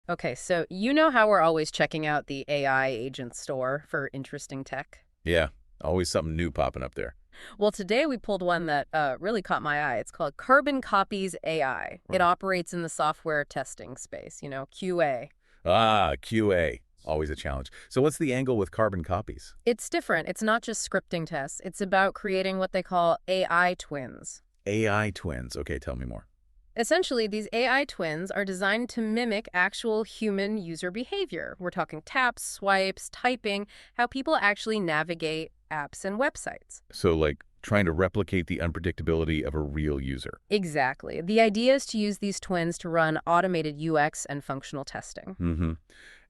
Okay, so you know how we're always checking out the AI agent store for interesting tech? Yeah, always something new popping up there. Well, today we pulled one that really caught my eye. It's called CarbonCopies AI. It Right. operates in the software testing space, QA. Ah, QA. Always a challenge. So what's the angle with carbon copies? It's different. It's not just scripting tests. It's about creating what they call AI twins. AI twins. Okay, tell me more. Essentially, these AI twins are designed to mimic actual human user behavior. We're talking taps, swipes, typing, how people actually navigate apps and websites. So like trying to replicate the unpredictability of a real user. Exactly. The idea is to use these twins to run automated UX and functional testing. Mm-hmm.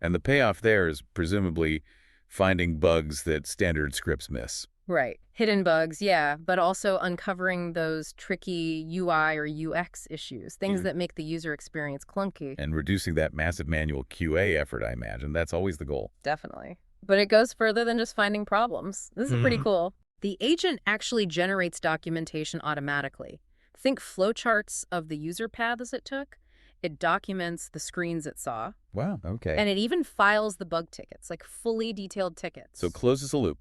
And the payoff there is presumably finding bugs that standard scripts miss Right. Hidden bugs, yeah, but also uncovering those tricky UI or UX issues, things Mhm. that make the user experience clunky. and reducing that massive manual QA effort, I imagine. That's always the goal. Definitely. But it goes further than just finding problems. This is pretty Mhm. cool. The agent actually generates documentation automatically. Think flowcharts of the user paths it took. It documents the screens it saw, Wow, okay. and it even files the bug tickets, like fully detailed So tickets. closes the loop.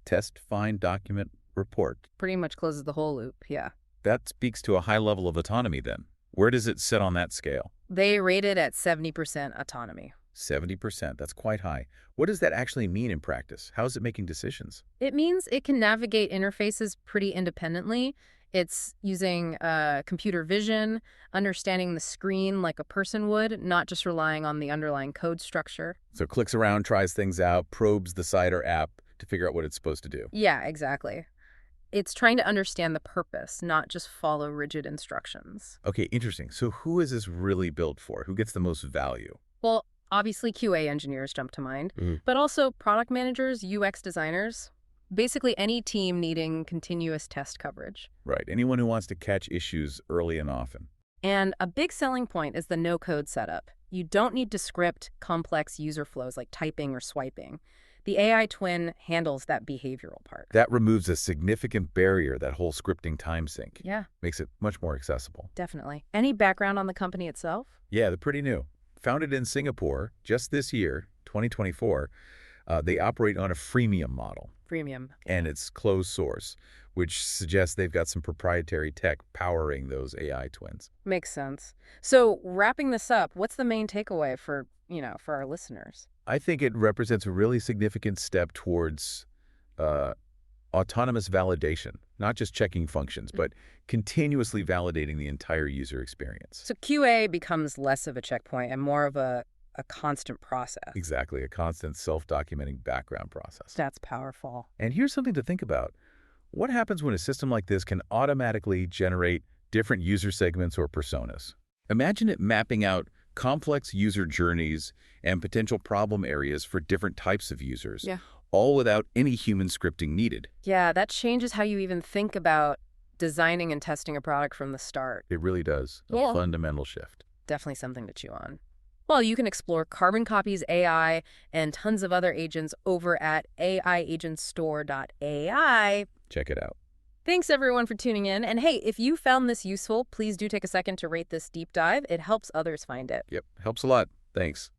Test, find, document, report. Pretty much closes the whole loop, yeah. That speaks to a high level of autonomy then. Where does it sit on that scale? They rate it at 70% autonomy. 70%. That's quite high. What does that actually mean in practice? How is it making decisions? It means it can navigate interfaces pretty independently. It's using computer vision, understanding the screen like a person would, not just relying on the underlying code structure. So clicks around, tries things out, probes the site or app to figure out what it's supposed to do. Yeah, exactly. It's trying to understand the purpose, not just follow rigid instructions. Okay, interesting. So who is this really built for? Who gets the most value? Well, obviously QA engineers jump to mind, Mm. but also product managers, UX designers, basically any team needing continuous test coverage. Right. Anyone who wants to catch issues early and often. And a big selling point is the no-code setup. You don't need to script complex user flows like typing or swiping. The AI twin handles that behavioral part. That removes a significant barrier, that whole scripting time sink. Yeah, Makes it much more accessible. definitely. Any background on the company itself? Yeah, they're pretty new. Founded in Singapore just this year, 2024, they operate on a freemium model, Freemium. and it's closed source, which suggests they've got some proprietary tech powering those AI twins. Makes sense. So wrapping this up, what's the main takeaway for our listeners? I think it represents a really significant step towards uh, autonomous validation, not just checking functions, but continuously validating the entire user experience. So QA becomes less of a checkpoint and more of a constant process. Exactly, a constant self-documenting background process. That's powerful. And here's something to think about. What happens when a system like this can automatically generate different user segments or personas? Imagine it mapping out complex user journeys and potential problem areas for different types of users, Yeah. all without any human scripting needed. Yeah, that changes how you even think about designing and testing a product from the start. It really does. A Yeah. fundamental shift. Definitely something to chew on. Well, you can explore CarbonCopies AI and tons of other agents over at aiagentstore.ai. Check it out. Thanks everyone for tuning in. And hey, if you found this useful, please do take a second to rate this deep dive. It helps others find it. Yep, helps a lot. Thanks.